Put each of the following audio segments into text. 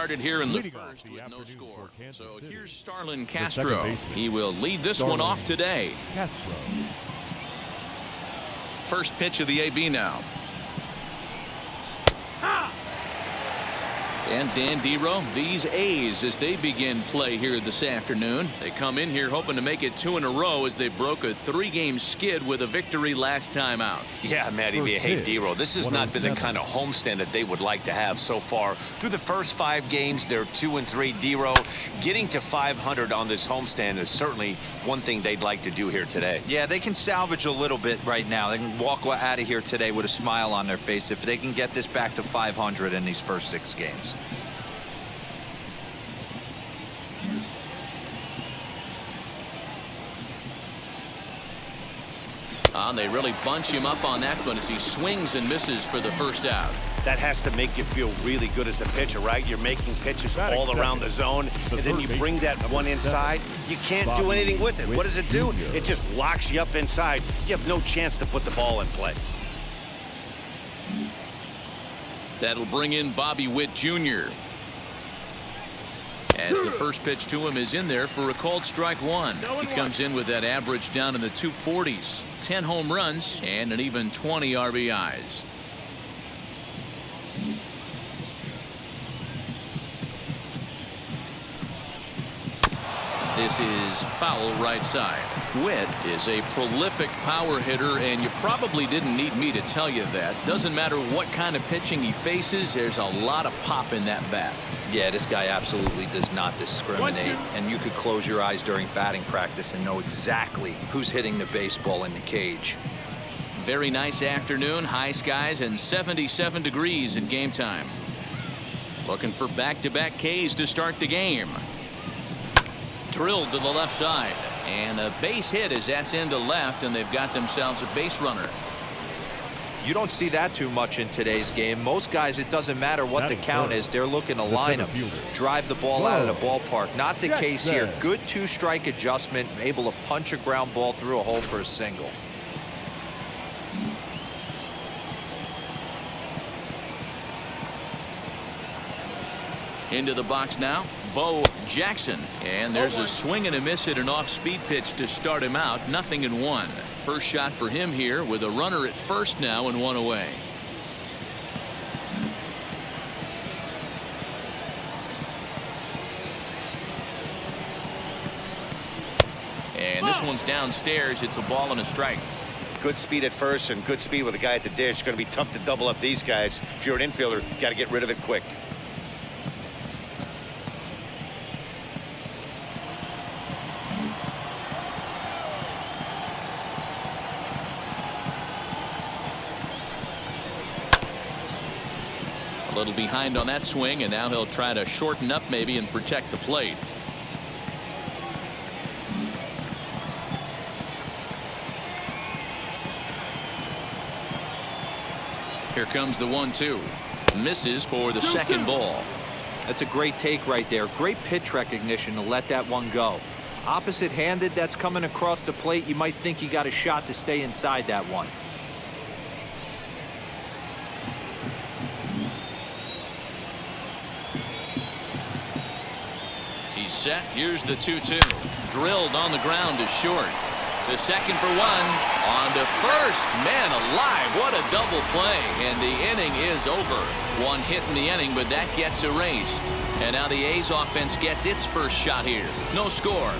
started here in the first with no score. So here's Starlin Castro. He will lead this one off today. First pitch of the AB now. And Dan Dero, these A's as they begin play here this afternoon. They come in here hoping to make it 2 in a row as they broke a 3-game skid with a victory last time out. Yeah, Matty, hey, Dero, this has not been the kind of homestand that they would like to have so far. Through the first 5 games, they're 2-3. Dero, getting to 500 on this homestand is certainly one thing they'd like to do here today. Yeah, they can salvage a little bit right now. They can walk out of here today with a smile on their face if they can get this back to 500 in these first 6 games. They really bunch him up on that one as he swings and misses for the first out. That has to make you feel really good as a pitcher, right? You're making pitches all around the zone, and then you bring that one inside. You can't do anything with it. What does it do? It just locks you up inside. You have no chance to put the ball in play. That'll bring in Bobby Witt Jr. as the first pitch to him is in there for a called strike 1. He comes in with that average down in the 240s, 10 home runs, and an even 20 RBIs. This is foul right side. Witt is a prolific power hitter, and you probably didn't need me to tell you that. Doesn't matter what kind of pitching he faces, there's a lot of pop in that bat. Yeah, this guy absolutely does not discriminate, and you could close your eyes during batting practice and know exactly who's hitting the baseball in the cage. Very nice afternoon, high skies and 77 degrees in game time. Looking for back-to-back Ks to start the game. Drilled to the left side, and a base hit as that's into left, and they've got themselves a base runner. You don't see that too much in today's game. Most guys, it doesn't matter what the count is. They're looking to line them, drive the ball out of the ballpark. Not the case here. Good 2-strike adjustment, able to punch a ground ball through a hole for a single. Into the box now, Bo Jackson, and there's a swing and a miss at an off-speed pitch to start him out. Nothing in 1. First shot for him here with a runner at first now and 1 away. And this one's downstairs. It's a ball and a strike. Good speed at first and good speed with a guy at the dish. It's going to be tough to double up these guys. If you're an infielder, you got to get rid of it quick. A little behind on that swing, and now he'll try to shorten up maybe and protect the plate. Here comes the 1-2. Misses for the second ball. That's a great take right there. Great pitch recognition to let that one go. Opposite-handed, that's coming across the plate. You might think you got a shot to stay inside that one. Set. Here's the 2-2. Drilled on the ground is short. To second for 1. On to first. Man alive, what a double play. And the inning is over. 1 hit in the inning, but that gets erased. And now the A's offense gets its first shot here. No score.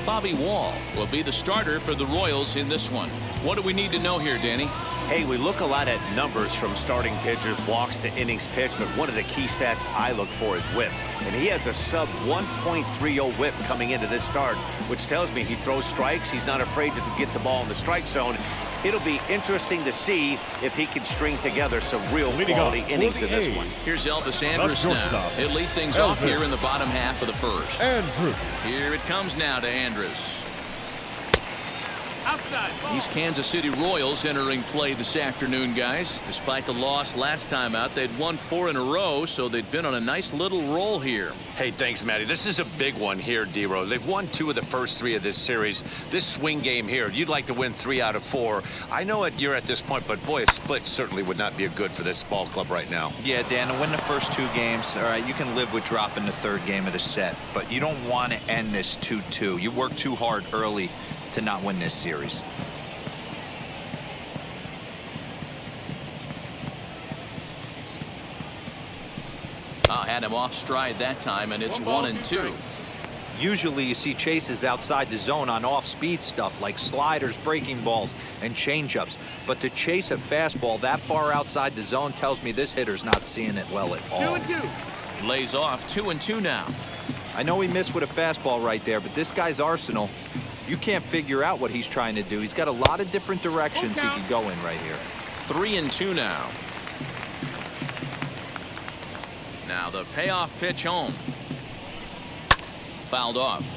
Bobby Wall will be the starter for the Royals in this one. What do we need to know here, Danny? Hey, we look a lot at numbers from starting pitchers, walks to innings pitched, but one of the key stats I look for is whip. And he has a sub 1.30 whip coming into this start, which tells me he throws strikes. He's not afraid to get the ball in the strike zone. It'll be interesting to see if he can string together some real quality innings in this one. Here's Elvis Andrus now. He'll lead things off here in the bottom half of the first. Here it comes now to Andrus. These Kansas City Royals entering play this afternoon, guys. Despite the loss last time out, they'd won 4 in a row, so they'd been on a nice little roll here. Hey, thanks, Matty. This is a big one here, D-Row. They've won 2 of the first 3 of this series. This swing game here, you'd like to win 3 out of 4. I know you're at this point, but boy, a split certainly would not be good for this ball club right now. Yeah, Dan, to win the first 2 games, all right, you can live with dropping the 3rd game of the set, but you don't want to end this 2-2. You work too hard early to not win this series. Had him off stride that time, and it's 1-2. Usually you see chases outside the zone on off-speed stuff like sliders, breaking balls, and changeups. But to chase a fastball that far outside the zone tells me this hitter's not seeing it well at all. 2-2. Lays off 2-2 now. I know he missed with a fastball right there, but this guy's arsenal, you can't figure out what he's trying to do. He's got a lot of different directions he could go in right here. 3-2 now. Now the payoff pitch home. Fouled off.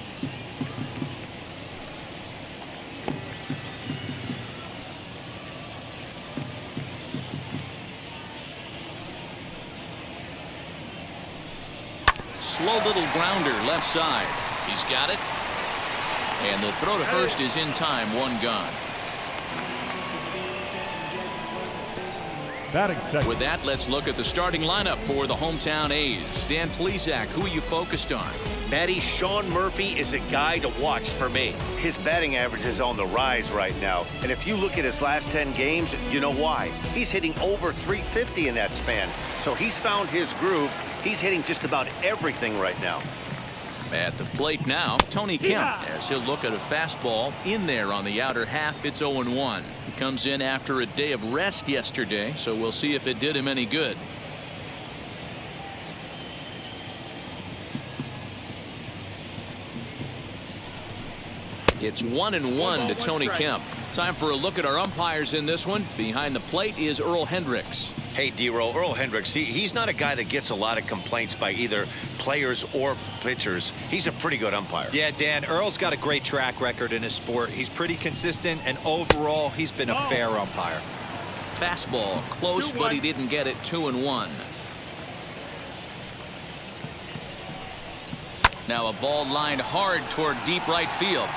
Slow little grounder left side. He's got it. And the throw to first is in time. 1 gone. With that, let's look at the starting lineup for the hometown A's. Dan Plesac, who are you focused on? Matty, Sean Murphy is a guy to watch for me. His batting average is on the rise right now. And if you look at his last 10 games, you know why. He's hitting over 350 in that span. So he's found his groove. He's hitting just about everything right now. At the plate now, Tony Kemp, as he'll look at a fastball in there on the outer half. It's 0-1. He comes in after a day of rest yesterday, so we'll see if it did him any good. It's 1-1 to Tony Kemp. Time for a look at our umpires in this one. Behind the plate is Earl Hendricks. Hey, D-Row, Earl Hendricks, he's not a guy that gets a lot of complaints by either players or pitchers. He's a pretty good umpire. Yeah, Dan, Earl's got a great track record in his sport. He's pretty consistent, and overall, he's been a fair umpire. Fastball, close, but he didn't get it. 2-1. Now a ball lined hard toward deep right field.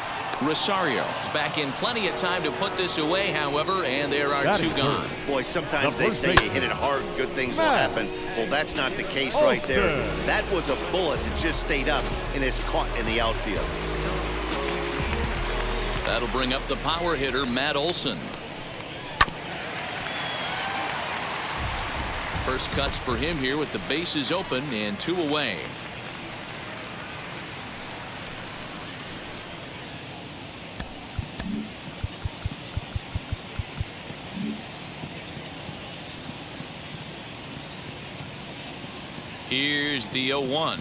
Rosario is back in plenty of time to put this away, however, and there are 2 gone. Boy, sometimes they say you hit it hard, good things will happen. Well, that's not the case right there. That was a bullet that just stayed up and is caught in the outfield. That'll bring up the power hitter, Matt Olson. First cuts for him here with the bases open and 2 away. Here's the 0-1.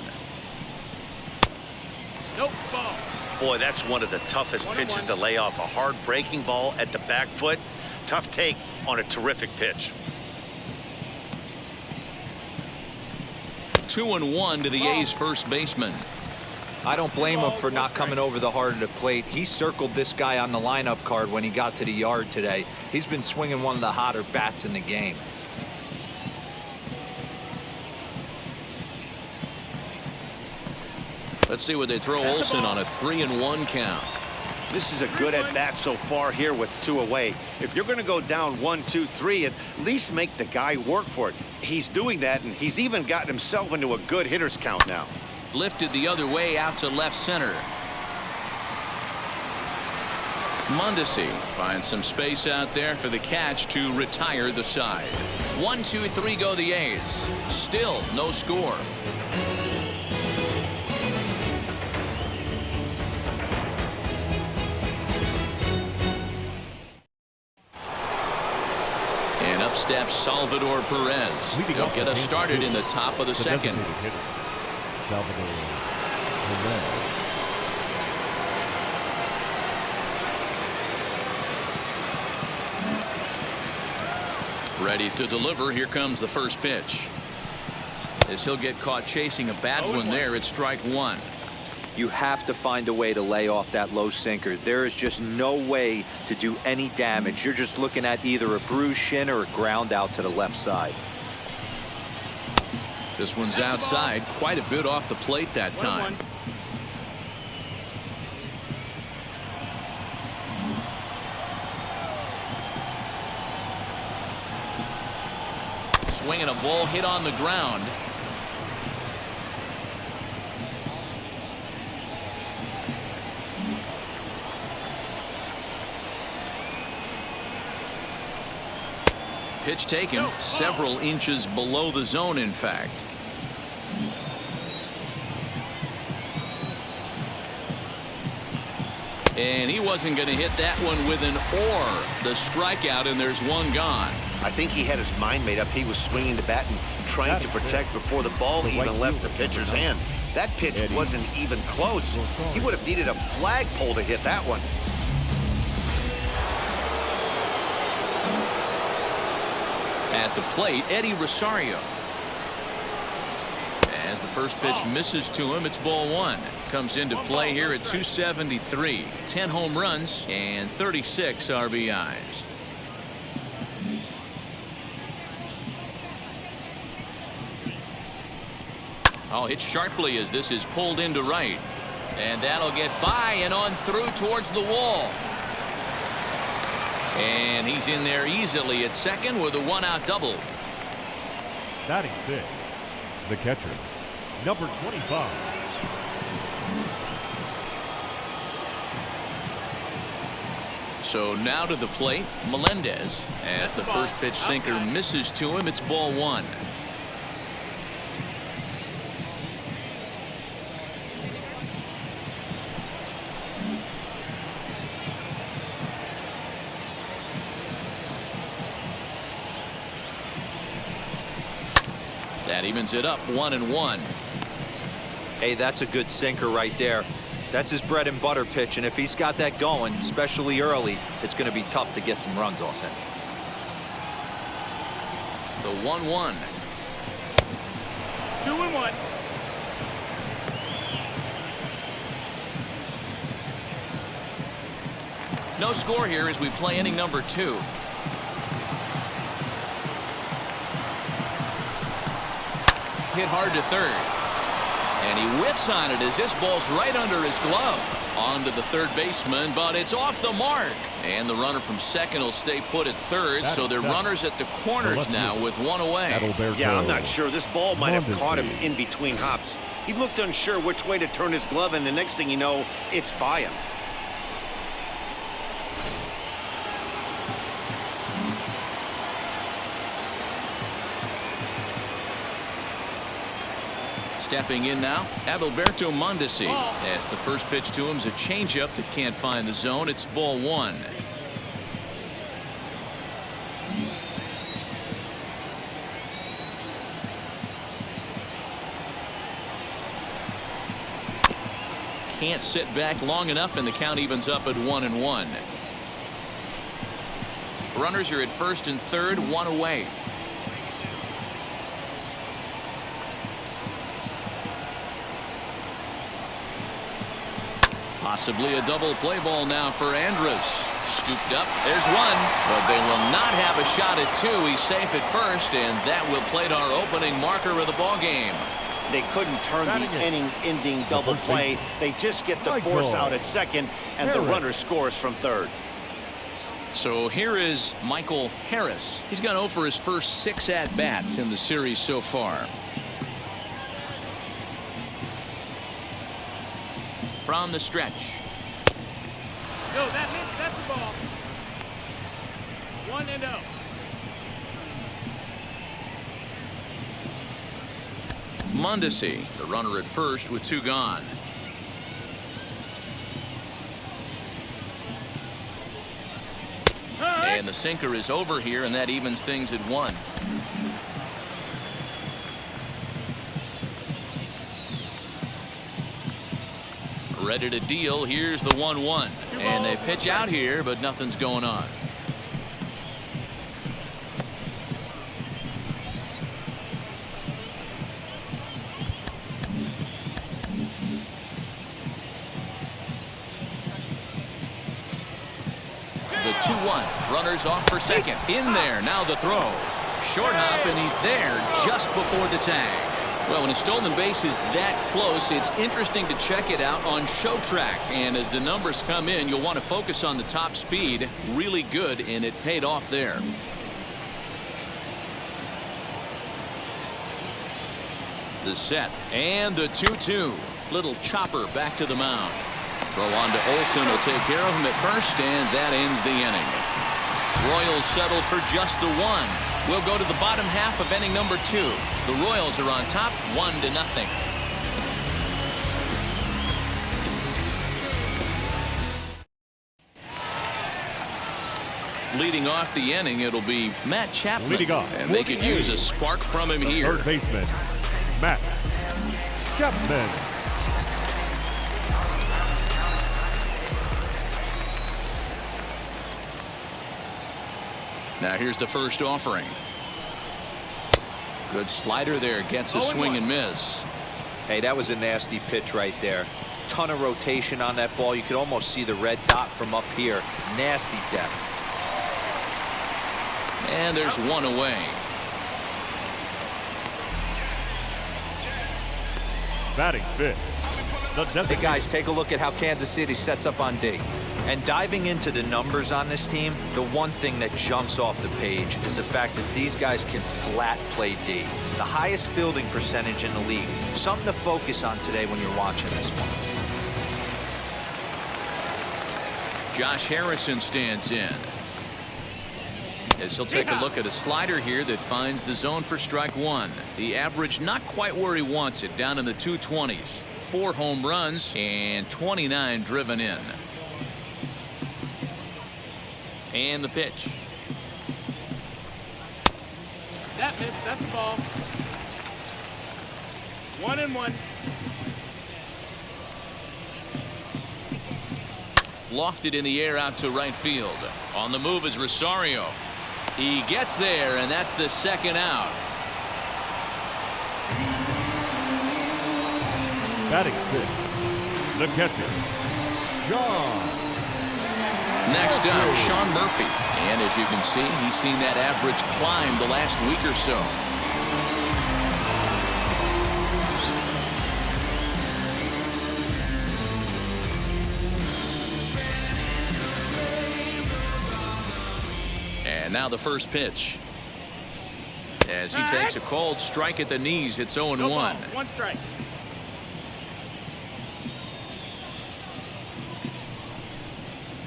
Nope, ball. Boy, that's one of the toughest pitches to lay off. A hard breaking ball at the back foot. Tough take on a terrific pitch. 2-1 to the A's first baseman. I don't blame him for not coming over the heart of the plate. He circled this guy on the lineup card when he got to the yard today. He's been swinging one of the hotter bats in the game. Let's see what they throw Olson on a 3-1 count. This is a good at-bat so far here with 2 away. If you're going to go down 1, 2, 3, at least make the guy work for it. He's doing that, and he's even gotten himself into a good hitter's count now. Lifted the other way out to left center. Mondesi finds some space out there for the catch to retire the side. 1, 2, 3 go the A's. Still no score. And up steps Salvador Perez. He'll get us started in the top of the second. Salvador Perez. Ready to deliver. Here comes the first pitch. As he'll get caught chasing a bad one there, it's strike 1. You have to find a way to lay off that low sinker. There is just no way to do any damage. You're just looking at either a bruised shin or a ground out to the left side. This one's outside, quite a bit off the plate that time. Swinging a ball hit on the ground. Pitch taken several inches below the zone, in fact. And he wasn't going to hit that one with an or. The strikeout, and there's one gone. I think he had his mind made up. He was swinging the bat and trying to protect before the ball even left the pitcher's hand. That pitch wasn't even close. He would have needed a flagpole to hit that one. At the plate, Eddie Rosario. As the first pitch misses to him, it's ball one. Comes into play here at 273. 10 home runs and 36 RBIs. Oh, hit sharply as this is pulled into right. And that'll get by and on through towards the wall. And he's in there easily at second with a one-out double. Batting six, the catcher, number 25. So now to the plate, Melendez. As the first pitch sinker misses to him, it's ball one. That evens it up 1-1. Hey, that's a good sinker right there. That's his bread and butter pitch, and if he's got that going, especially early, it's going to be tough to get some runs off him. The 1-1. 2-1. No score here as we play inning number 2. Hit hard to third. And he whiffs on it as this ball's right under his glove. On to the third baseman, but it's off the mark. And the runner from second will stay put at third, so they're runners at the corners now with one away. Yeah, I'm not sure. This ball might have caught him in between hops. He looked unsure which way to turn his glove, and the next thing you know, it's by him. Stepping in now, Adalberto Mondesi. As the first pitch to him is a changeup that can't find the zone. It's ball one. Can't sit back long enough, and the count evens up at 1-1. Runners are at first and third, one away. Possibly a double play ball now for Andrus. Scooped up. There's one, but they will not have a shot at two. He's safe at first, and that will plate our opening marker of the ball game. They couldn't turn the inning-ending double play. They just get the force out at second, and the runner scores from third. So here is Michael Harris. He's gone 0 for his first 6 at-bats in the series so far. From the stretch. No, that's the ball. 1-0. Mondesi, the runner at first with 2 gone. And the sinker is over here, and that evens things at 1. Ready to deal. Here's the 1-1. And they pitch out here, but nothing's going on. 2-1. Runners off for second. In there. Now the throw. Short hop, and he's there just before the tag. Well, when a stolen base is that close, it's interesting to check it out on Show Track. And as the numbers come in, you'll want to focus on the top speed. Really good, and it paid off there. The set and the 2-2. Little chopper back to the mound. Throw on to Olsen will take care of him at first, and that ends the inning. Royals settle for just the one. We'll go to the bottom half of inning number 2. The Royals are on top 1-0. Leading off the inning, it'll be Matt Chapman. Leading off, and they could use a spark from him here. Third baseman, Matt Chapman. Now here's the first offering. Good slider there. Gets a swing and miss. Hey, that was a nasty pitch right there. Ton of rotation on that ball. You could almost see the red dot from up here. Nasty depth. And there's one away. Batting fifth. Hey guys, take a look at how Kansas City sets up on D. And diving into the numbers on this team, the one thing that jumps off the page is the fact that these guys can flat play D. The highest fielding percentage in the league. Something to focus on today when you're watching this one. Josh Harrison stands in. As he'll take a look at a slider here that finds the zone for strike one. The average not quite where he wants it, down in the 220s. 4 home runs and 29 driven in. And the pitch. That missed. That's the ball. 1-1. Lofted in the air out to right field. On the move is Rosario. He gets there, and that's the second out. Batting sixth, the catcher, John. Next up, Sean Murphy. And as you can see, he's seen that average climb the last week or so. And now the first pitch. As he takes a cold strike at the knees, it's 0-1. No ball. 1 strike.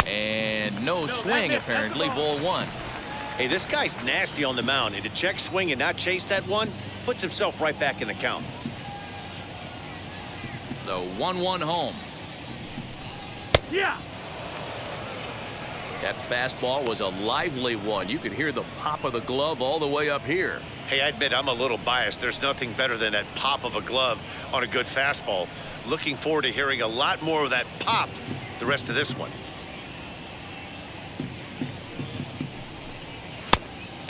And no swing, apparently. Ball 1. Hey, this guy's nasty on the mound, and to check swing and not chase that one puts himself right back in the count. The 1-1 home. Yeah. That fastball was a lively one. You could hear the pop of the glove all the way up here. Hey, I admit I'm a little biased. There's nothing better than that pop of a glove on a good fastball. Looking forward to hearing a lot more of that pop the rest of this one.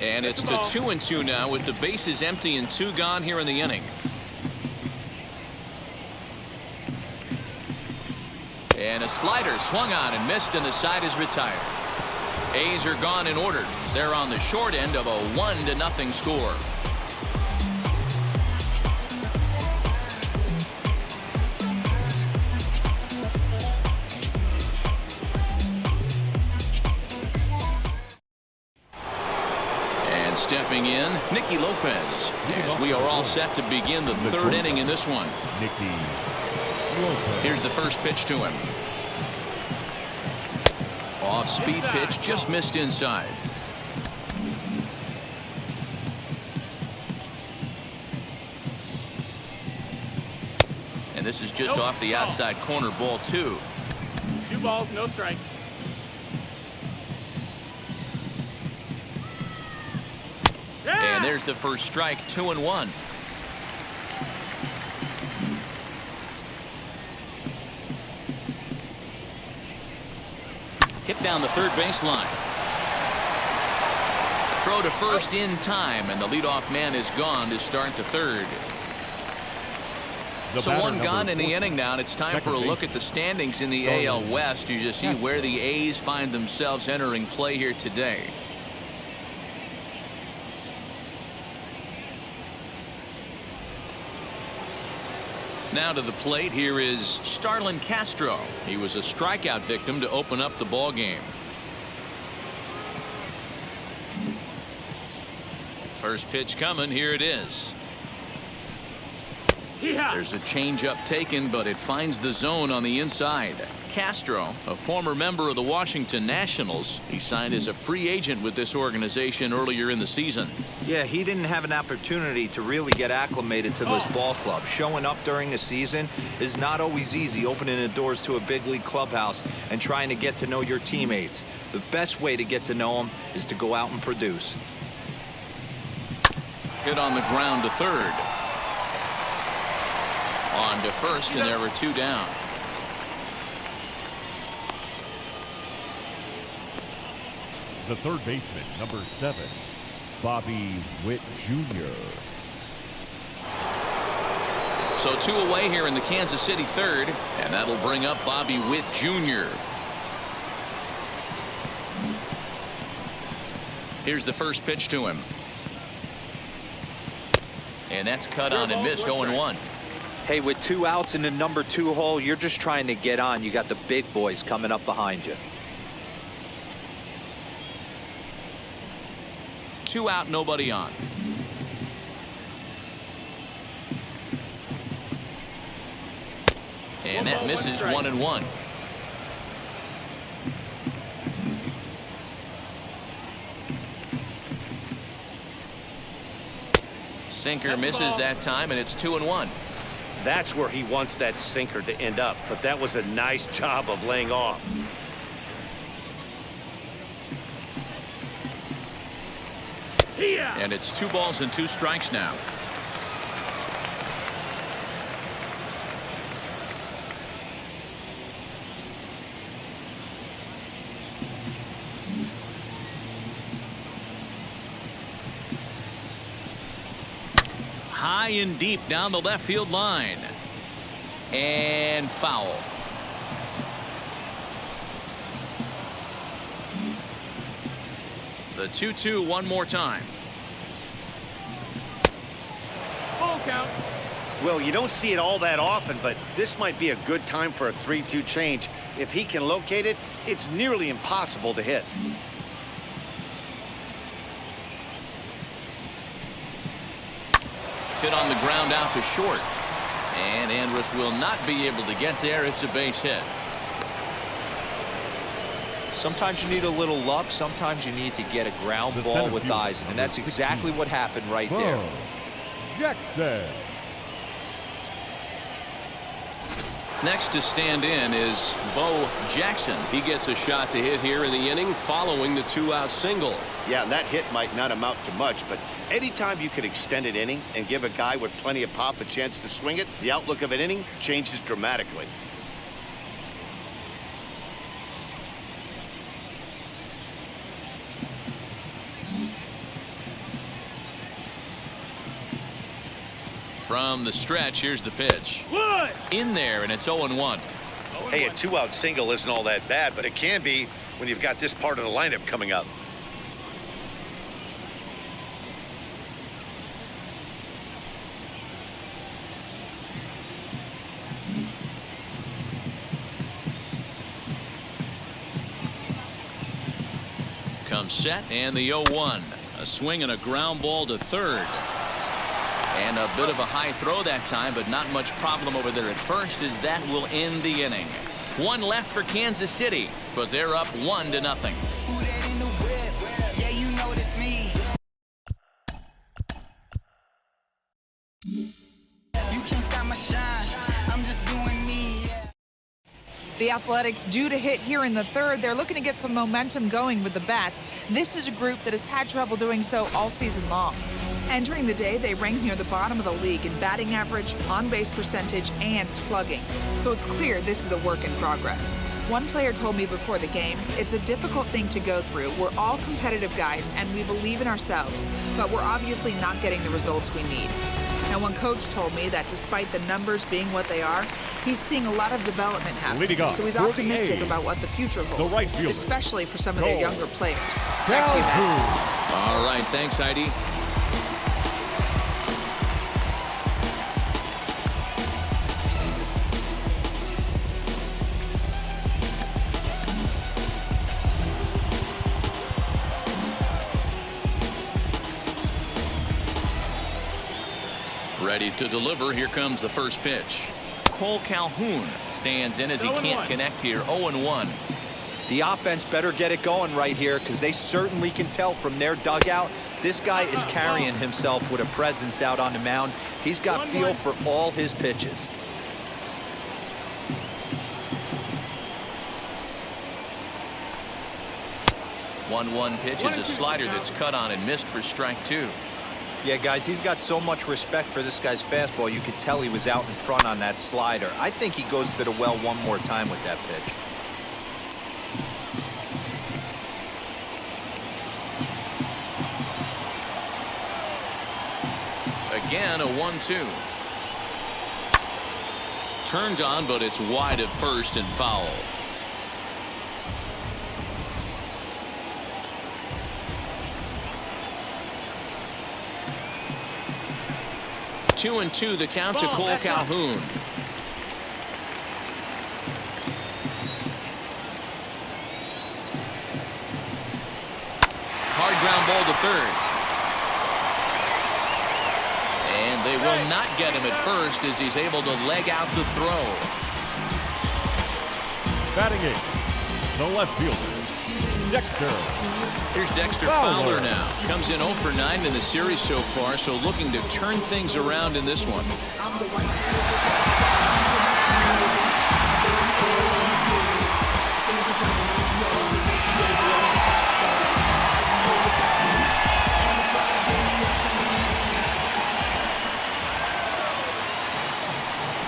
And it's to 2-2 now with the bases empty and 2 gone here in the inning. And a slider swung on and missed, and the side is retired. A's are gone in order. They're on the short end of a 1-0 score. And stepping in, Nicky Lopez, as we are all set to begin the 3rd inning in this one. Nicky. Here's the first pitch to him. Off-speed pitch, just missed inside. And this is just off the outside corner, ball 2. 2 balls, no strikes. And there's the first strike, 2-1. Hit down the third baseline. Throw to first in time, and the leadoff man is gone to start the 3rd. So batter, one number gone in the 14, inning now, and it's time for a second look at the standings in the Starting AL West. You just see Castro. where the A's find themselves entering play here today. Now to the plate, here is Starlin Castro. He was a strikeout victim to open up the ball game. First pitch coming, here it is. There's a changeup taken, but it finds the zone on the inside. Castro, a former member of the Washington Nationals, he signed as a free agent with this organization earlier in the season. Yeah, he didn't have an opportunity to really get acclimated to this ball club. Showing up during the season is not always easy, opening the doors to a big league clubhouse and trying to get to know your teammates. The best way to get to know them is to go out and produce. Hit on the ground to third. On to first, and there were two down. The third baseman, number 7, Bobby Witt Jr. So 2 away here in the Kansas City third, and that'll bring up Bobby Witt Jr. Here's the first pitch to him. And that's cut on and missed. 0-1. Hey, with 2 outs in the number 2 hole, you're just trying to get on. You got the big boys coming up behind you. 2 out, nobody on. And that misses. 1-1. Sinker misses that time, and it's 2-1. That's where he wants that sinker to end up, but that was a nice job of laying off. And it's 2 balls and 2 strikes now. High and deep down the left field line. And foul. The 2-2 one more time. Full count. Well, you don't see it all that often, but this might be a good time for a 3-2 change. If he can locate it, it's nearly impossible to hit. Hit on the ground out to short. And Andrus will not be able to get there. It's a base hit. Sometimes you need a little luck. Sometimes you need to get a ground ball with eyes. And that's exactly what happened right there. Jackson. Next to stand in is Bo Jackson. He gets a shot to hit here in the inning following the 2-out single. Yeah, and that hit might not amount to much, but anytime you can extend an inning and give a guy with plenty of pop a chance to swing it, the outlook of an inning changes dramatically. From the stretch, here's the pitch. In there, and it's 0-1. Hey, a 2-out single isn't all that bad, but it can be when you've got this part of the lineup coming up. Comes set, and the 0-1. A swing and a ground ball to third. And a bit of a high throw that time, but not much problem over there at first, as that will end the inning. 1 left for Kansas City, but they're up 1-0. The Athletics due to hit here in the third. They're looking to get some momentum going with the bats. This is a group that has had trouble doing so all season long. Entering the day, they rank near the bottom of the league in batting average, on-base percentage, and slugging. So it's clear this is a work in progress. One player told me before the game, it's a difficult thing to go through. We're all competitive guys, and we believe in ourselves, but we're obviously not getting the results we need. Now, one coach told me that despite the numbers being what they are, he's seeing a lot of development happening. So he's optimistic about what the future holds, right fielder, especially for some of their younger players. Back to you, Matt. All right, thanks, Heidi. Ready to deliver. Here comes the first pitch. Cole Calhoun stands in as he can't connect here. 0-1. The offense better get it going right here because they certainly can tell from their dugout. This guy is carrying himself with a presence out on the mound. He's got feel for all his pitches. One pitch is a slider that's cut on and missed for strike 2. Yeah, guys, he's got so much respect for this guy's fastball. You could tell he was out in front on that slider. I think he goes to the well one more time with that pitch. Again, a 1-2. Turned on, but it's wide at first and foul. Two and two, the count to Cole Calhoun. Hard ground ball to third. And they will not get him at first as he's able to leg out the throw. Batting eighth, the left fielder, Dexter. Here's Dexter Fowler now. Comes in 0 for 9 in the series so far, so looking to turn things around in this one.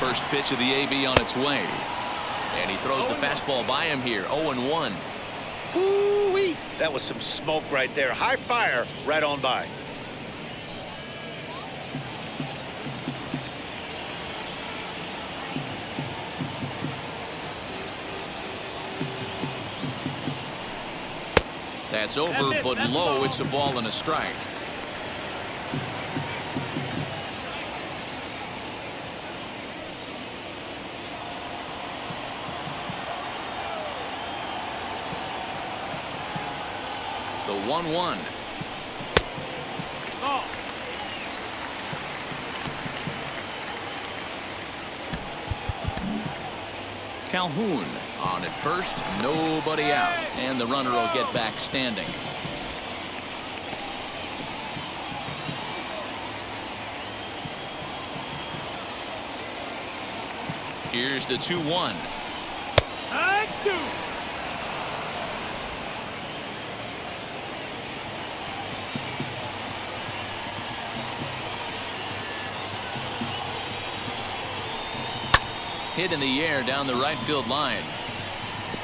First pitch of the AB on its way. And he throws the fastball by him here. 0-1. Woo-wee! That was some smoke right there. High fire right on by. That's over, but low. It's a ball and a strike. The 1-1. Calhoun on at first, nobody out, and the runner will get back standing. Here's the 2-1. Hit in the air down the right field line.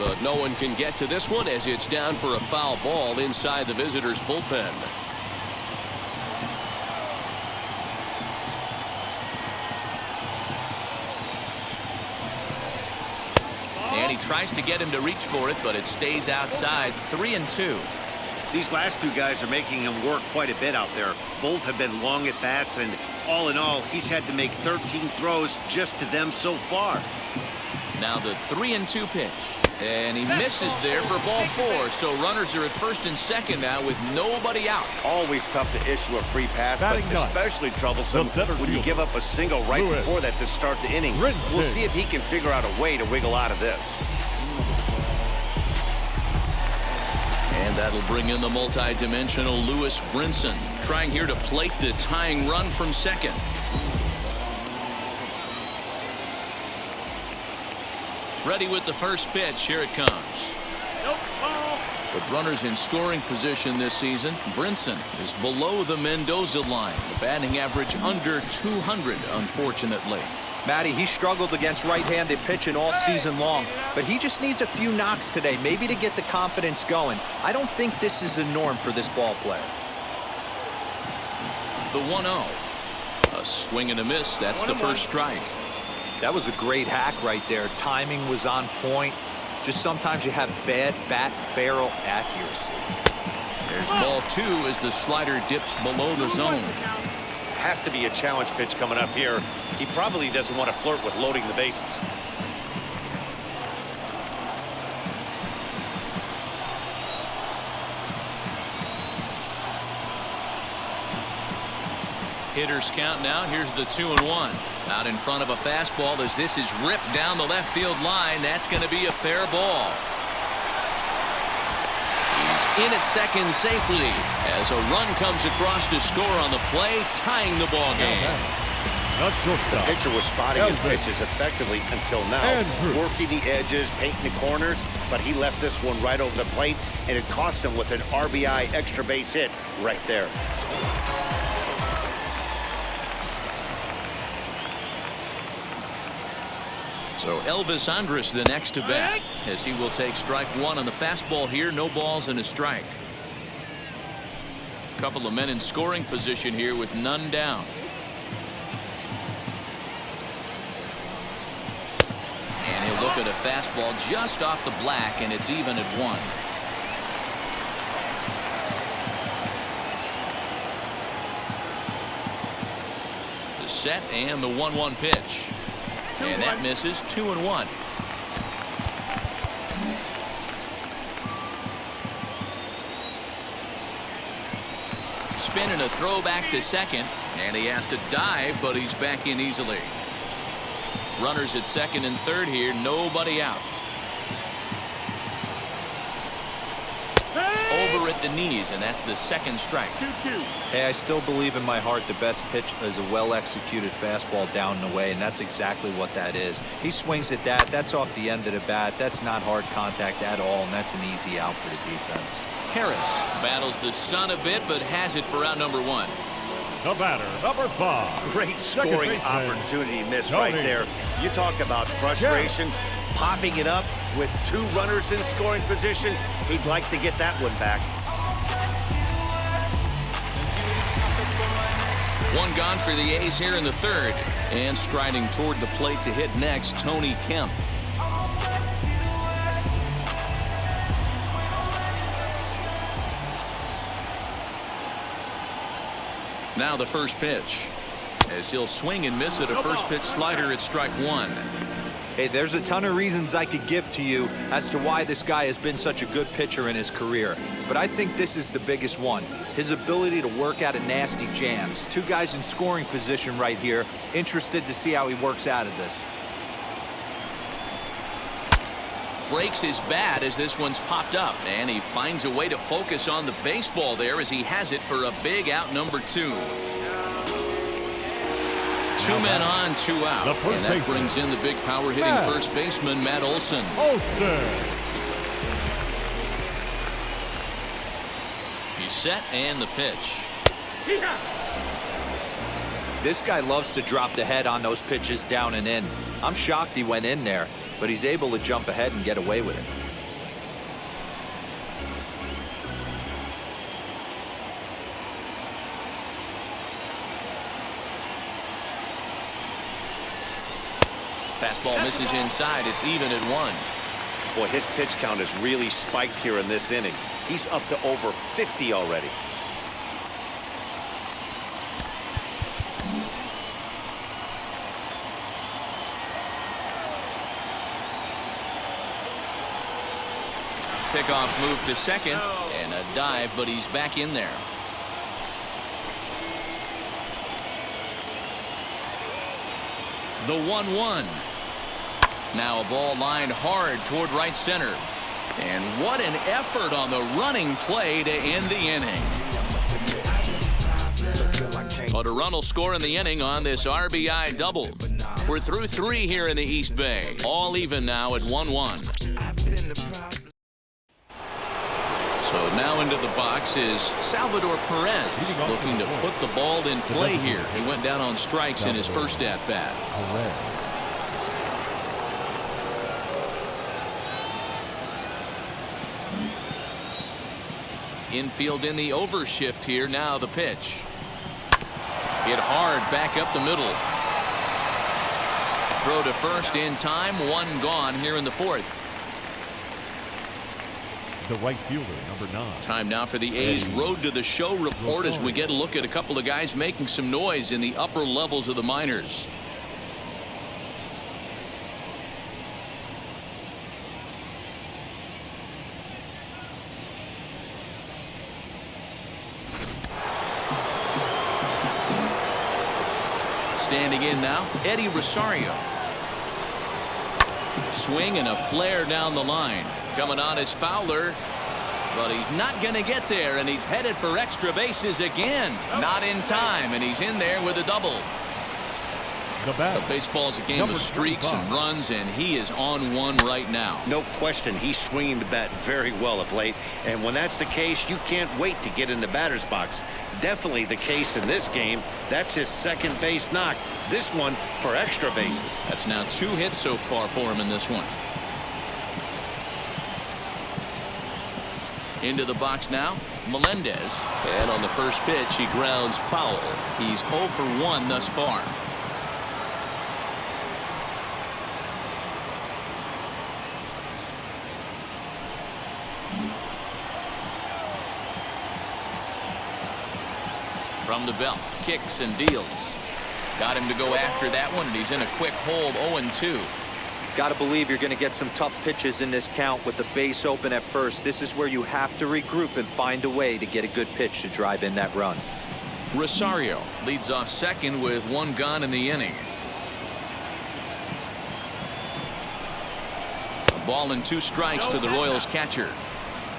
But no one can get to this one as it's down for a foul ball inside the visitors' bullpen. And he tries to get him to reach for it, but it stays outside. 3-2. These last two guys are making him work quite a bit out there. Both have been long at bats, and all in all, he's had to make 13 throws just to them so far. Now the 3-2 pitch. And he misses there for ball 4. So runners are at first and second now with nobody out. Always tough to issue a free pass, but especially troublesome when you give up a single right before that to start the inning. We'll see if he can figure out a way to wiggle out of this. And that'll bring in the multi-dimensional Lewis Brinson, trying here to plate the tying run from second. Ready with the first pitch. Here it comes. With runners in scoring position this season, Brinson is below the Mendoza line. The batting average under 200, unfortunately. Matty, he struggled against right-handed pitching all season long, but he just needs a few knocks today, maybe to get the confidence going. I don't think this is the norm for this ball player. The 1-0. A A swing and a miss. That's the first strike. That was a great hack right there. Timing was on point. Just sometimes you have bad bat barrel accuracy. There's ball 2 as the slider dips below the zone. Has to be a challenge pitch coming up here. He probably doesn't want to flirt with loading the bases. Hitters count now. Here's the 2-1. Out in front of a fastball as this is ripped down the left field line. That's going to be a fair ball. He's in at second safely as a run comes across to score on the play, tying the ball game. The pitcher was spotting his pitches effectively until now, working the edges, painting the corners, but he left this one right over the plate, and it cost him with an RBI extra base hit right there. So Elvis Andrus the next to bat as he will take strike 1 on the fastball here. No balls and a strike. Couple of men in scoring position here with none down. And he'll look at a fastball just off the black, and it's even at 1. The set and the 1-1 pitch. And that misses. 2-1. Spin and a throw back to second, and he has to dive, but he's back in easily. Runners at second and third here, nobody out. Over at the knees, and that's the second strike. 2-2. Hey, I still believe in my heart the best pitch is a well-executed fastball down and away, and that's exactly what that is. He swings at that. That's off the end of the bat. That's not hard contact at all, and that's an easy out for the defense. Harris battles the sun a bit, but has it for out number 1. The batter, number 5. Great scoring opportunity missed right there. You talk about frustration. Popping it up with 2 runners in scoring position. He'd like to get that one back. 1 gone for the A's here in the third. And striding toward the plate to hit next, Tony Kemp. Now the first pitch. As he'll swing and miss at a first pitch slider at strike 1. Hey, there's a ton of reasons I could give to you as to why this guy has been such a good pitcher in his career. But I think this is the biggest one. His ability to work out of nasty jams. 2 guys in scoring position right here. Interested to see how he works out of this. Breaks his bat as this one's popped up. And he finds a way to focus on the baseball there as he has it for a big out number 2. 2 men on, 2 out. And that brings in the big power hitting first baseman, Matt Olson. He's set and the pitch. This guy loves to drop the head on those pitches down and in. I'm shocked he went in there, but he's able to jump ahead and get away with it. Fastball misses inside. It's even at 1. Boy, his pitch count has really spiked here in this inning. He's up to over 50 already. Pickoff move to second and a dive, but he's back in there. The 1-1. Now a ball lined hard toward right center. And what an effort on the running play to end the inning. But a run will score in the inning on this RBI double. We're through 3 here in the East Bay. All even now at 1-1. So now into the box is Salvador Perez, looking to put the ball in play here. He went down on strikes in his first at-bat. Infield in the overshift here. Now the pitch. Hit hard back up the middle. Throw to first in time. One gone here in the fourth. The right fielder, number 9. Time now for the A's Road to the Show report as we get a look at a couple of guys making some noise in the upper levels of the minors. Standing in now, Eddie Rosario. Swing and a flare down the line. Coming on is Fowler, but he's not going to get there, and he's headed for extra bases again. Not in time, and he's in there with a double. But baseball's a game of streaks and runs, and he is on one right now. No question, he's swinging the bat very well of late, and when that's the case, you can't wait to get in the batter's box. Definitely the case in this game. That's his second base knock. This one for extra bases. That's now 2 hits so far for him in this one. Into the box now, Melendez. And on the first pitch, he grounds foul. He's 0 for 1 thus far. From the belt, kicks and deals. Got him to go after that one, and he's in a quick hold, 0-2. Got to believe you're going to get some tough pitches in this count with the base open at first. This is where you have to regroup and find a way to get a good pitch to drive in that run. Rosario leads off second with 1 gone in the inning. A ball and 2 strikes to the Royals catcher.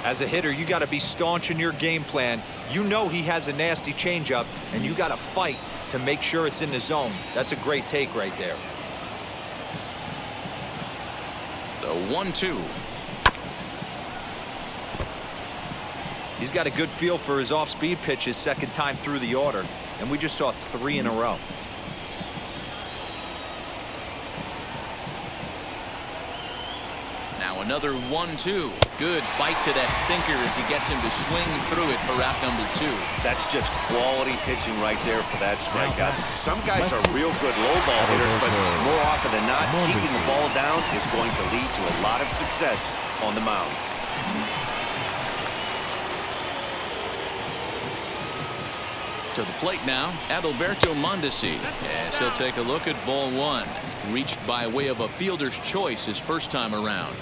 As a hitter, you got to be staunch in your game plan. You know he has a nasty changeup, and you got to fight to make sure it's in the zone. That's a great take right there. The 1-2. He's got a good feel for his off-speed pitches second time through the order, and we just saw 3 in a row. Now another 1-2. Good bite to that sinker as he gets him to swing through it for out number 2. That's just quality pitching right there for that strikeout. Some guys are real good low ball hitters, but more often than not, keeping the ball down is going to lead to a lot of success on the mound. To the plate now, Adalberto Mondesi. Yes, he'll take a look at ball 1. Reached by way of a fielder's choice his first time around.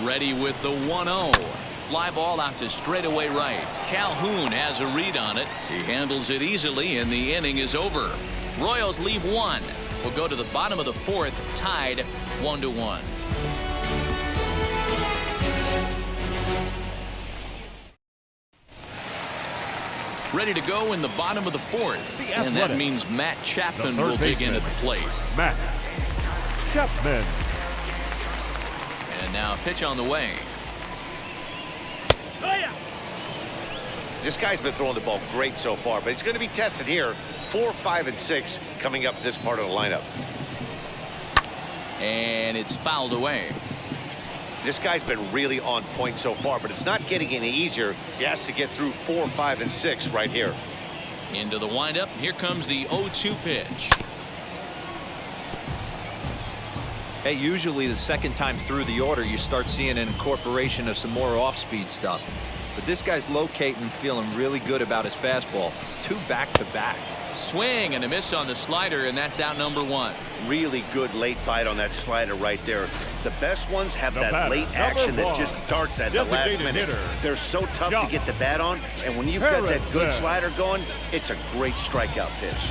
Ready with the 1-0. Fly ball out to straightaway right. Calhoun has a read on it. He handles it easily, and the inning is over. Royals leave 1. We'll go to the bottom of the 4th, tied 1-1. Ready to go in the bottom of the 4th, and that means Matt Chapman will dig in at the plate. Matt Chapman. And now a pitch on the way. This guy's been throwing the ball great so far, but he's going to be tested here. 4, 5, and 6 coming up this part of the lineup. And it's fouled away. This guy's been really on point so far, but it's not getting any easier. He has to get through 4, 5, and 6 right here. Into the windup. Here comes the 0-2 pitch. Hey, usually the second time through the order, you start seeing an incorporation of some more off-speed stuff. But this guy's locating and feeling really good about his fastball. 2 back-to-back. Swing and a miss on the slider, and that's out number 1. Really good late bite on that slider right there. The best ones have that late action that just starts at the last minute. They're so tough to get the bat on, and when you've got that good slider going, it's a great strikeout pitch.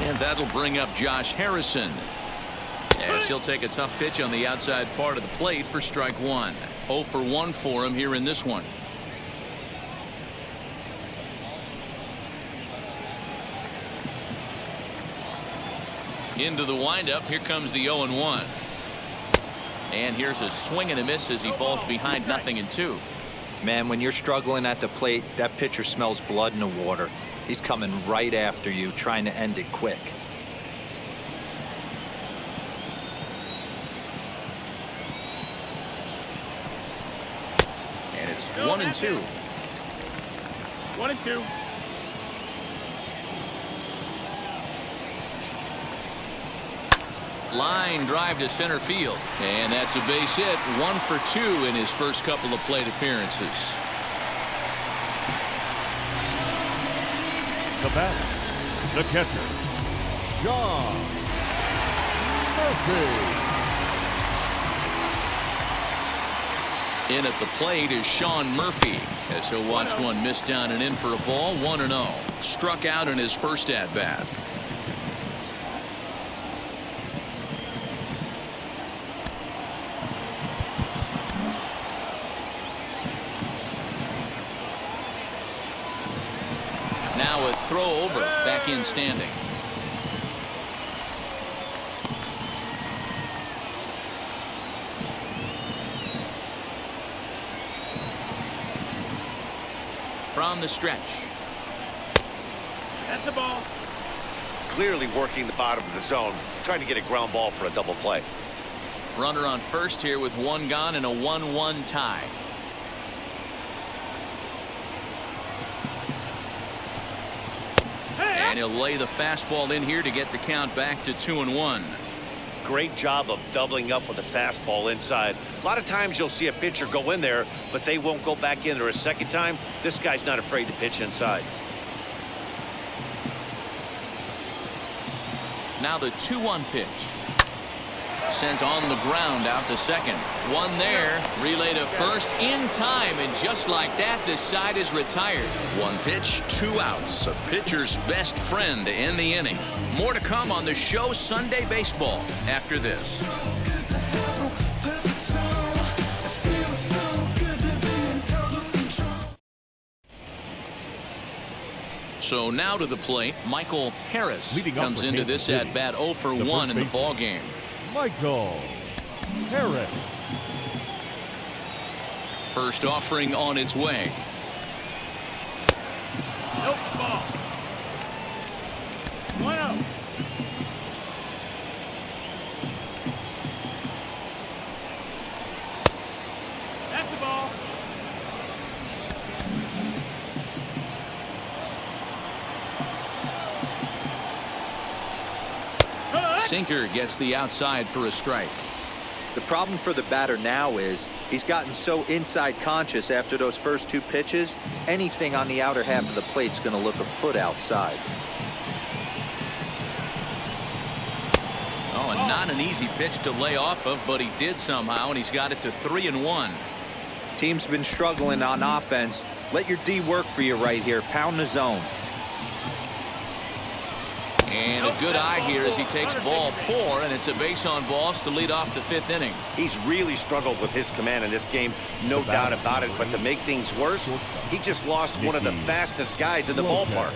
And that'll bring up Josh Harrison, as he'll take a tough pitch on the outside part of the plate for strike 1. 0 for 1 for him here in this one. Into the windup. Here comes the 0-1. And here's a swing and a miss as he falls behind 0-2. Man, when you're struggling at the plate, that pitcher smells blood in the water. He's coming right after you, trying to end it quick. And it's 1-2. 1-2. Line drive to center field. And that's a base hit. 1 for 2 in his first couple of plate appearances. The batter, the catcher, John Murphy. In at the plate is Sean Murphy, as he'll watch one miss down and in for a ball. 1-0. Struck out in his first at bat. Now a throw over, back in standing. From the stretch. That's the ball. Clearly working the bottom of the zone, trying to get a ground ball for a double play. Runner on first here with one gone and a 1-1 tie. And he'll lay the fastball in here to get the count back to 2-1. Great job of doubling up with a fastball inside. A lot of times you'll see a pitcher go in there, but they won't go back in there a second time. This guy's not afraid to pitch inside. Now the 2-1 pitch. Sent on the ground out to second. One there. Relay to first in time. And just like that, this side is retired. One pitch, 2 outs. A pitcher's best friend in the inning. More to come on the show Sunday Baseball after this. So now to the plate, Michael Harris comes into this at bat 0 for 1 in the ball game. Michael Harris. First offering on its way. Nope, ball. 1-0. That's the ball. Sinker gets the outside for a strike. The problem for the batter now is he's gotten so inside conscious after those first 2 pitches, anything on the outer half of the plate's going to look a foot outside. Oh, and not an easy pitch to lay off of, but he did somehow, and he's got it to 3-1. Team's been struggling on offense. Let your D work for you right here. Pound the zone. And a good eye here as he takes ball 4, and it's a base on balls to lead off the 5th inning. He's really struggled with his command in this game, no doubt about it. But to make things worse, he just lost one of the fastest guys in the ballpark.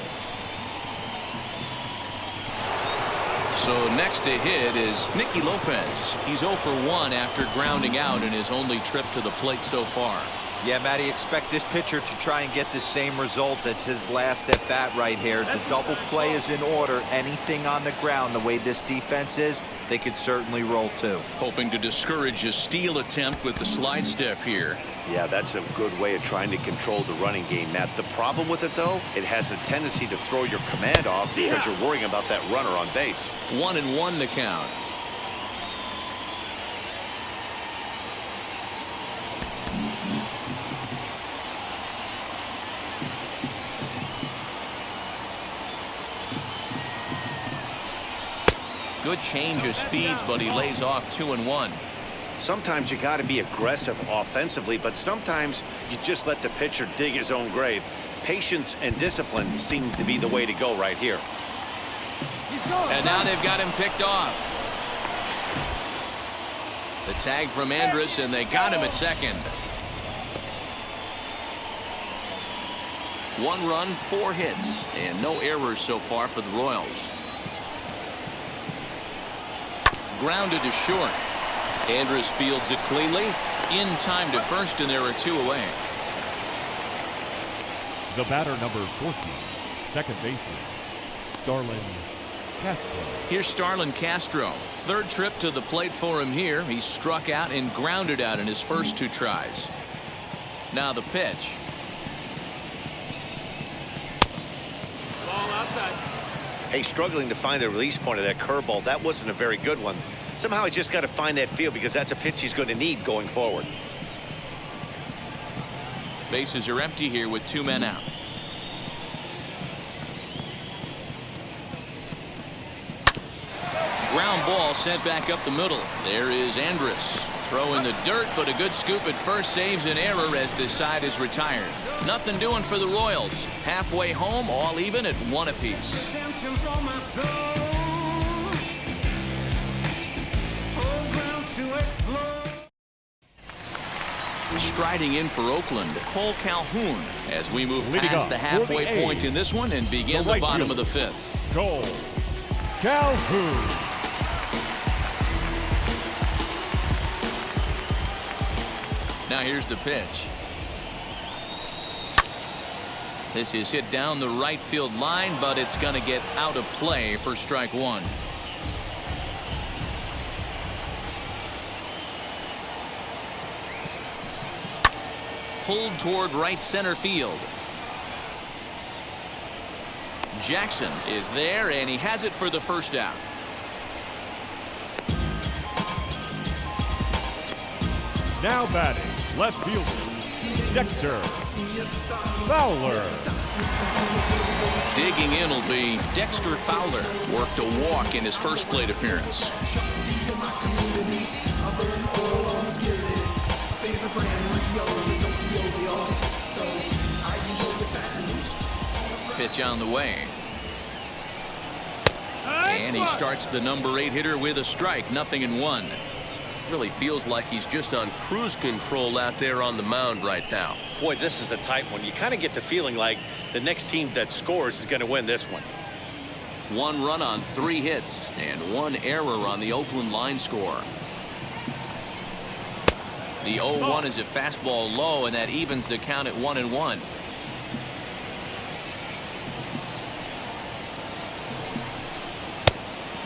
So next to hit is Nicky Lopez. He's 0 for 1 after grounding out in his only trip to the plate so far. Yeah, Matty, expect this pitcher to try and get the same result as his last at bat right here. The double play is in order. Anything on the ground, the way this defense is, they could certainly roll too. Hoping to discourage a steal attempt with the slide step here. Yeah, that's a good way of trying to control the running game, Matt. The problem with it, though, it has a tendency to throw your command off because you're worrying about that runner on base. 1-1 the count. Good change of speeds, but he lays off 2-1. Sometimes you got to be aggressive offensively, but sometimes you just let the pitcher dig his own grave. Patience and discipline seem to be the way to go right here. And now they've got him picked off. The tag from Andrus, and they got him at second. 1 run, 4 hits, and no errors so far for the Royals. Grounded to short. Andrus fields it cleanly. In time to first, and there are 2 away. The batter, number 14, second baseman, Starlin Castro. Here's Starlin Castro. Third trip to the plate for him here. He struck out and grounded out in his first 2 tries. Now the pitch. Ball outside. Hey, struggling to find the release point of that curveball. That wasn't a very good one. Somehow he's just got to find that feel because that's a pitch he's going to need going forward. Bases are empty here with 2 men out. Ground ball sent back up the middle. There is Andrus. Throw in the dirt, but a good scoop at first saves an error as this side is retired. Nothing doing for the Royals. Halfway home, all even at 1 apiece. Striding in for Oakland, Cole Calhoun, as we move Leading past up the for the halfway point in this one and begin the right bottom of fielder, the 5th. Cole Calhoun. Now here's the pitch. This is hit down the right field line, but it's going to get out of play for strike 1. Pulled toward right center field. Jackson is there, and he has it for the first out. Now batting, left fielder, Dexter Fowler. Digging in will be Dexter Fowler. Worked a walk in his first plate appearance. Pitch on the way. And he starts the number 8 hitter with a strike. 0-1. Really feels like he's just on cruise control out there on the mound right now. Boy, this is a tight one. You kind of get the feeling like the next team that scores is going to win this one. 1 run on 3 hits and 1 error on the Oakland line score. The 0-1 is a fastball low, and that evens the count at 1-1.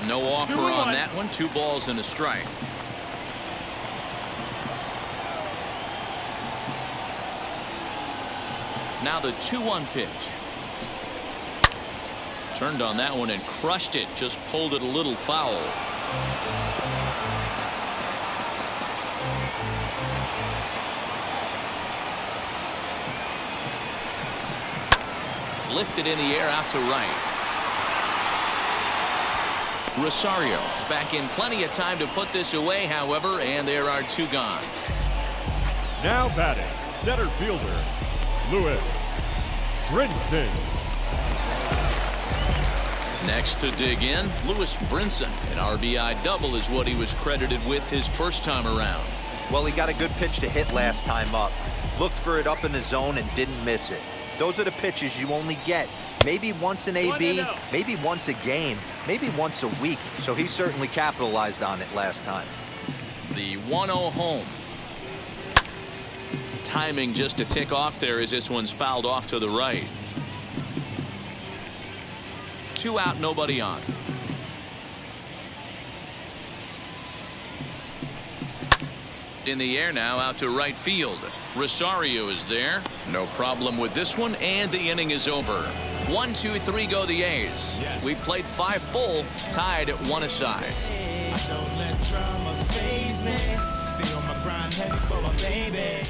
No offer on that one. 2 balls and a strike. Now the 2-1 pitch. Turned on that one and crushed it. Just pulled it a little foul. Lifted in the air out to right. Rosario is back in plenty of time to put this away, however, and there are 2 gone. Now batting, center fielder, Lewis Brinson. Next to dig in, Lewis Brinson. An RBI double is what he was credited with his first time around. Well, he got a good pitch to hit last time up. Looked for it up in the zone and didn't miss it. Those are the pitches you only get maybe once an AB, maybe once a game, maybe once a week. So he certainly capitalized on it last time. The 1-0 home. Timing just to tick off there as this one's fouled off to the right. 2 out, nobody on. In the air now out to right field. Rosario is there. No problem with this one, and the inning is over. 1, 2, 3 go the A's. Yes. We've played 5 full, tied at 1 aside. Don't let drama faze me. Stay on my grind, heavy for my baby.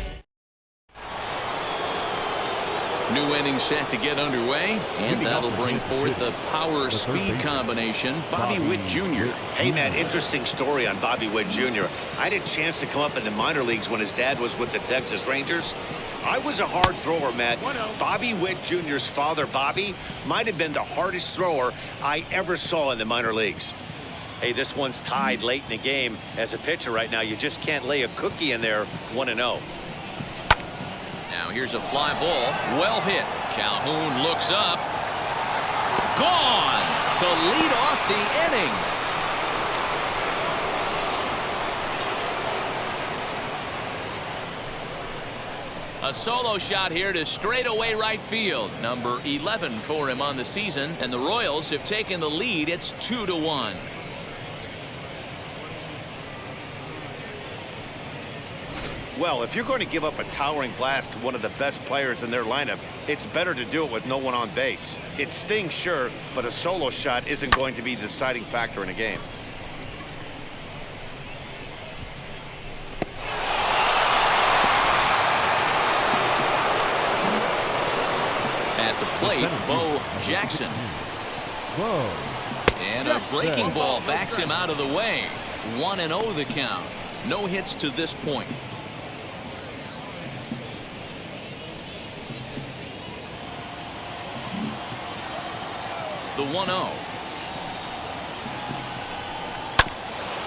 New inning set to get underway, and that'll bring forth the power-speed combination, Bobby Witt Jr. Hey, Matt, interesting story on Bobby Witt Jr. I had a chance to come up in the minor leagues when his dad was with the Texas Rangers. I was a hard thrower, Matt. Bobby Witt Jr.'s father, Bobby, might have been the hardest thrower I ever saw in the minor leagues. Hey, this one's tied late in the game. As a pitcher right now, you just can't lay a cookie in there 1-0. Now here's a fly ball. Well hit. Calhoun looks up. Gone to lead off the inning. A solo shot here to straightaway right field. Number 11 for him on the season, and the Royals have taken the lead. It's 2-1. Well, if you're going to give up a towering blast to one of the best players in their lineup, it's better to do it with no one on base. It stings, sure, but a solo shot isn't going to be the deciding factor in a game. At the plate, Bo Jackson. And a breaking ball backs him out of the way. 1-0 the count. No hits to this point. The 1-0.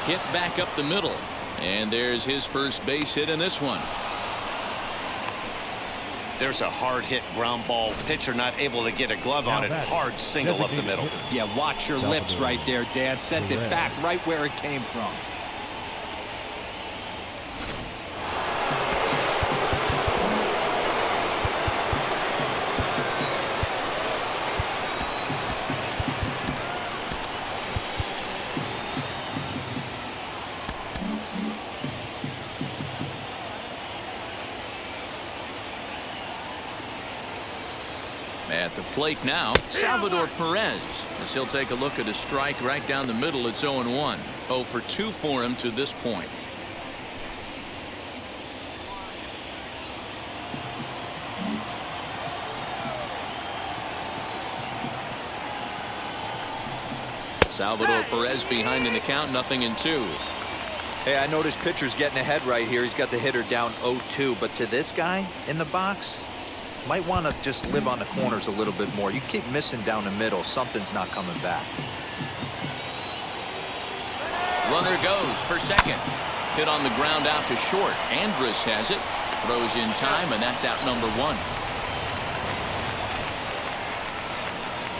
Hit back up the middle. And there's his first base hit in this one. There's a hard hit ground ball. Pitcher not able to get a glove on it. Hard single up the middle. Yeah, watch your lips right there, Dan. Sent it back right where it came from. At the plate now, Salvador Perez, as he'll take a look at a strike right down the middle. It's 0-1. 0 for 2 for him to this point. Salvador Perez behind in the count, 0-2. Hey, I noticed pitcher's getting ahead right here. He's got the hitter down 0-2, but to this guy in the box, might want to just live on the corners a little bit more. You keep missing down the middle, something's not coming back. Runner goes for second. Hit on the ground out to short. Andrus has it. Throws in time, and that's out number 1.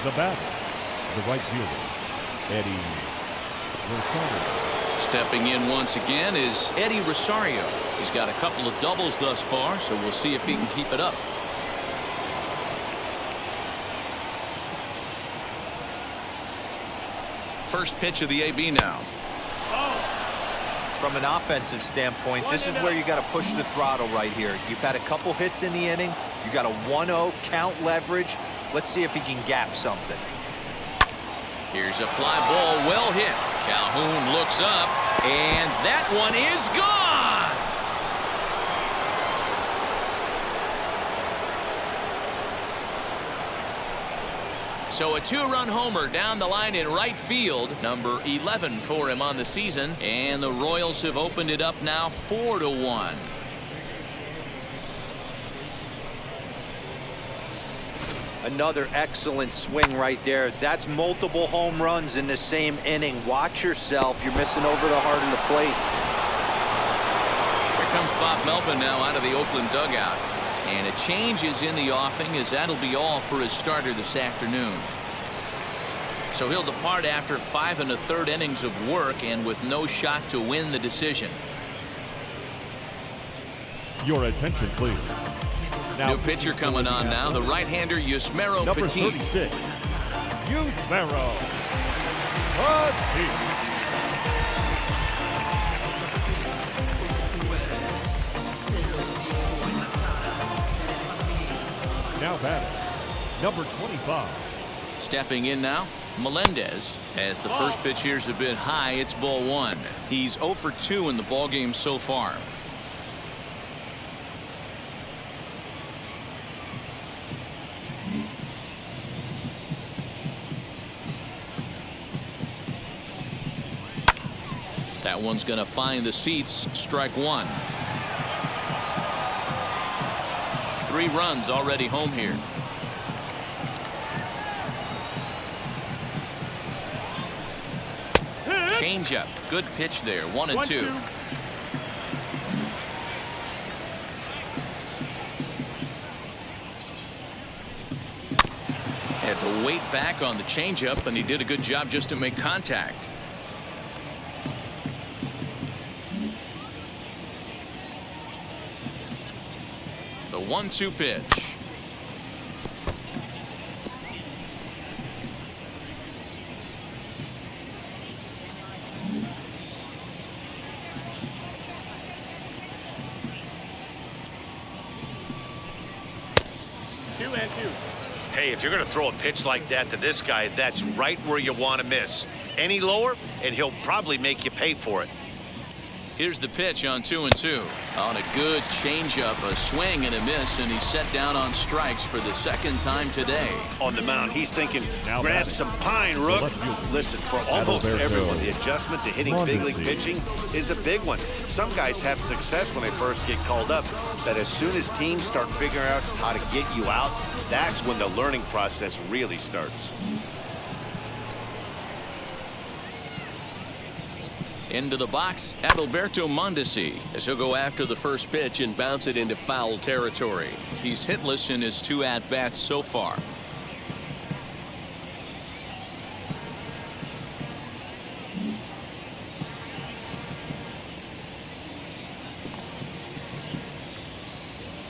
The batter, the right fielder, Eddie Rosario. Stepping in once again is Eddie Rosario. He's got a couple of doubles thus far, so we'll see if he can keep it up. First pitch of the AB now. From an offensive standpoint, this is where you got to push the throttle right here. You've had a couple hits in the inning. You got a 1-0 count leverage. Let's see if he can gap something. Here's a fly ball, well hit. Calhoun looks up, and that one is gone. So a 2-run homer down the line in right field. Number 11 for him on the season. And the Royals have opened it up now 4-1. Another excellent swing right there. That's multiple home runs in the same inning. Watch yourself. You're missing over the heart of the plate. Here comes Bob Melvin now out of the Oakland dugout. And a change is in the offing, as that'll be all for his starter this afternoon. So he'll depart after 5 1/3 innings of work and with no shot to win the decision. Your attention, please. Now, new pitcher coming on now, the right-hander Yusmeiro number Petit. 36, Yusmeiro Petit. Now batting, number 25. Stepping in now, Melendez. As the first pitch here's a bit high, it's ball 1. He's 0 for 2 in the ballgame so far. That one's going to find the seats. Strike 1. 3 runs already home here. Changeup. Good pitch there. 1-2. Had to wait back on the changeup, and he did a good job just to make contact. The 1-2 pitch. Hey, if you're going to throw a pitch like that to this guy, that's right where you want to miss. Any lower, and he'll probably make you pay for it. Here's the pitch on 2-2. On a good changeup, a swing and a miss, and he's set down on strikes for the second time today. On the mound, he's thinking, Now grab batting. some pine, Rook. Listen, for almost Adalberto everyone, the adjustment to hitting big league Mondesi. pitching is a big one. Some guys have success when they first get called up, but as soon as teams start figuring out how to get you out, that's when the learning process really starts. Into the box, Adalberto Mondesi, as he'll go after the first pitch and bounce it into foul territory. He's hitless in his 2 at-bats so far.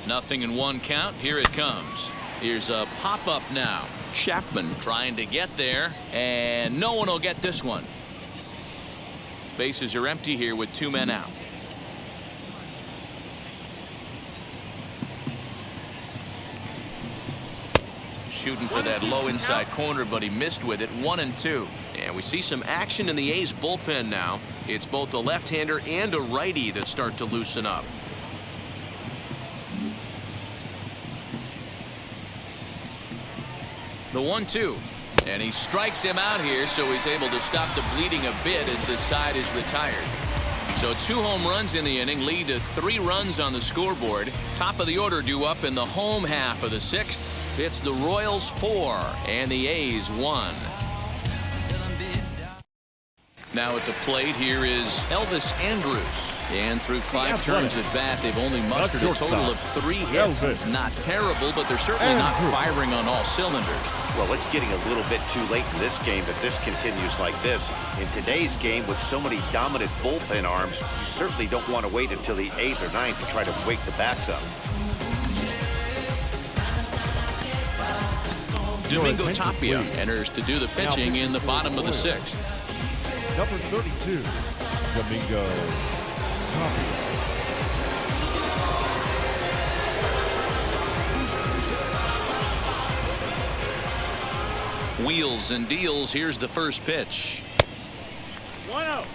Nothing in 1 count. Here it comes. Here's a pop-up now. Chapman trying to get there, and no one will get this one. Bases are empty here with 2 men out. Shooting for that low inside corner, but he missed with it. 1-2. And we see some action in the A's bullpen now. It's both a left-hander and a righty that start to loosen up. The 1-2. And he strikes him out here, so he's able to stop the bleeding a bit as the side is retired. So 2 home runs in the inning lead to 3 runs on the scoreboard. Top of the order due up in the home half of the 6th. It's the Royals 4 and the A's 1. Now at the plate here is Elvis Andrus. And through 5 turns at bat, they've only mustered a total of 3 hits. Not terrible, but they're certainly not firing on all cylinders. Well, it's getting a little bit too late in this game if this continues like this. In today's game, with so many dominant bullpen arms, you certainly don't want to wait until the 8th or 9th to try to wake the bats up. Domingo Tapia enters to do the pitching in the bottom of the 6th. Number 32, Domingo Tapia. Wheels and deals. Here's the first pitch. 1-0.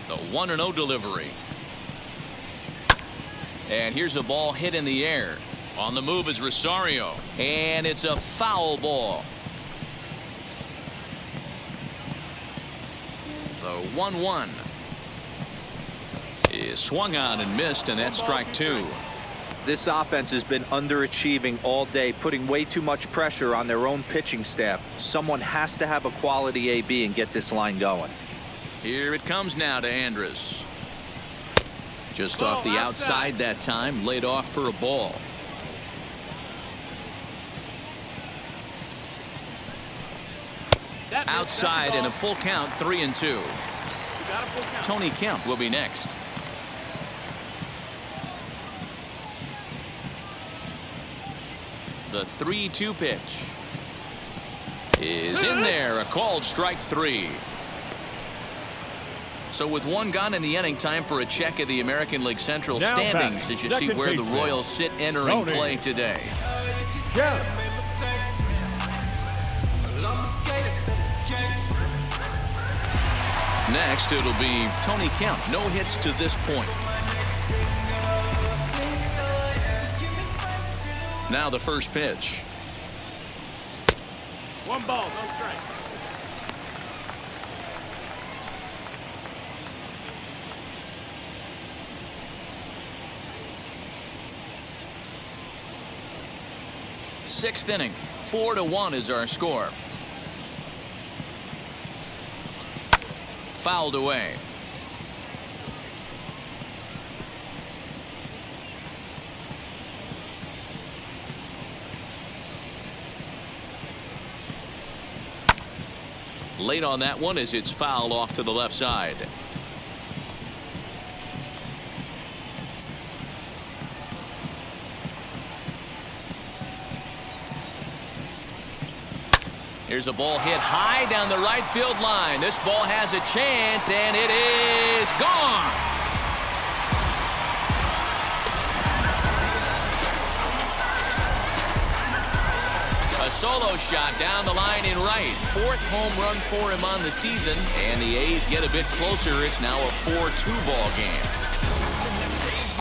The 1-0 delivery. And here's a ball hit in the air. On the move is Rosario. And it's a foul ball. The 1-1 is swung on and missed, and that's strike 2. This offense has been underachieving all day, putting way too much pressure on their own pitching staff. Someone has to have a quality AB and get this line going. Here it comes now to Andrus. Just off the outside that time, laid off for a ball. Outside and a full count, 3-2. Tony Kemp will be next. The 3-2 pitch is in there, a called strike 3. So with 1 gone in the inning, time for a check of the American League Central Now standings batting, as you see where the baseman, Royals sit entering Tony play today. Kemp. Next, it'll be Tony Kemp. No hits to this point. Now the first pitch. 1 ball, no strike. Sixth inning, 4-1 is our score. Fouled away. late on that one as it's fouled off to the left side. Here's a ball hit high down the right field line. This ball has a chance, and it is gone. A solo shot down the line in right. 4th home run for him on the season, and the A's get a bit closer. It's now a 4-2 ball game.